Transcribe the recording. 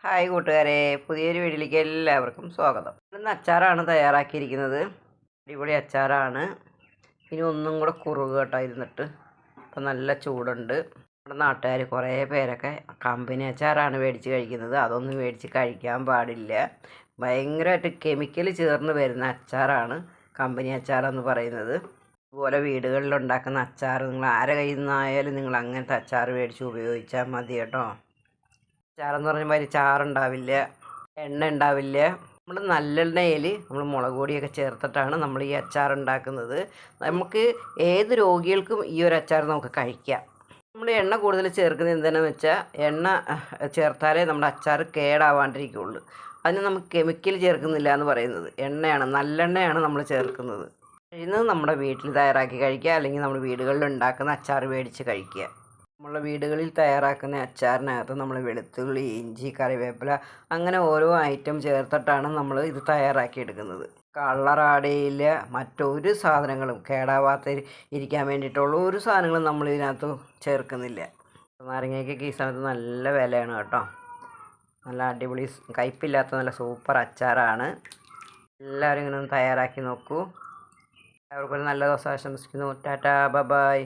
Hi കൂട്ടുകാരെ, പുതിയൊരു വീഡിയോയിലേക്ക് എല്ലാവർക്കും സ്വാഗതം. ഇന്ന് അച്ചാറാണ് തയ്യാറാക്കിയിരിക്കുന്നത്. അടിപൊളി അച്ചാറാണ്. ഇനി ഒന്നും കൂടെ കുറുക കേട്ടോ ഇരുന്നിട്ട്. ഇപ്പം നല്ല ചൂടുണ്ട്. നമ്മുടെ നാട്ടുകാർ കുറേ പേരൊക്കെ കമ്പനി അച്ചാറാണ് മേടിച്ച് കഴിക്കുന്നത്. അതൊന്നും മേടിച്ച് കഴിക്കാൻ പാടില്ല. ഭയങ്കരമായിട്ട് കെമിക്കൽ ചേർന്ന് വരുന്ന അച്ചാറാണ് കമ്പനി അച്ചാറെന്ന് പറയുന്നത്. അതുപോലെ വീടുകളിലുണ്ടാക്കുന്ന അച്ചാർ നിങ്ങൾ ആരെ കയ്യിൽ നിന്നായാലും നിങ്ങൾ അങ്ങനത്തെ അച്ചാർ മേടിച്ച് ഉപയോഗിച്ചാൽ മതി കേട്ടോ. അച്ചാറെന്ന് പറഞ്ഞ മാതിരി ചാറുണ്ടാവില്ല, എണ്ണ ഉണ്ടാവില്ല. നമ്മൾ നല്ലെണ്ണയിൽ നമ്മൾ മുളക് പൊടിയൊക്കെ ചേർത്തിട്ടാണ് നമ്മൾ ഈ അച്ചാർ ഉണ്ടാക്കുന്നത്. നമുക്ക് ഏത് രോഗികൾക്കും ഈ ഒരു അച്ചാർ നമുക്ക് കഴിക്കാം. നമ്മൾ എണ്ണ കൂടുതൽ ചേർക്കുന്നത് എന്തിനാണെന്ന് വെച്ചാൽ എണ്ണ ചേർത്താലേ നമ്മുടെ അച്ചാർ കേടാവാണ്ടിരിക്കുകയുള്ളൂ. അതിന് നമുക്ക് കെമിക്കൽ ചേർക്കുന്നില്ല എന്ന് പറയുന്നത്. എണ്ണയാണ്, നല്ലെണ്ണയാണ് നമ്മൾ ചേർക്കുന്നത്. ഇന്ന് നമ്മുടെ വീട്ടിൽ തയ്യാറാക്കി കഴിക്കുക, അല്ലെങ്കിൽ നമ്മുടെ വീടുകളിൽ ഉണ്ടാക്കുന്ന അച്ചാർ മേടിച്ച് കഴിക്കുക. നമ്മളെ വീടുകളിൽ തയ്യാറാക്കുന്ന അച്ചാറിനകത്ത് നമ്മൾ വെളുത്തുള്ളി, ഇഞ്ചി, കറിവേപ്പില അങ്ങനെ ഓരോ ഐറ്റം ചേർത്തിട്ടാണ് നമ്മൾ ഇത് തയ്യാറാക്കിയെടുക്കുന്നത്. കളർ ആഡ് ചെയ്യില്ല, മറ്റൊരു സാധനങ്ങളും കേടാവാത്ത ഇരിക്കാൻ വേണ്ടിയിട്ടുള്ള ഒരു സാധനങ്ങളും നമ്മൾ ഇതിനകത്ത് ചേർക്കുന്നില്ല. നാരങ്ങയ്ക്കൊക്കെ ഈ സമയത്ത് നല്ല വിലയാണ് കേട്ടോ. നല്ല അടിപൊളി കയ്പില്ലാത്ത നല്ല സൂപ്പർ അച്ചാറാണ്. എല്ലാവരും ഇങ്ങനെ ഒന്ന് തയ്യാറാക്കി നോക്കൂ. എല്ലാവർക്കും ഒരു നല്ല ദിവസം ആശംസിക്കുന്നു. ടാറ്റാ, ബൈ.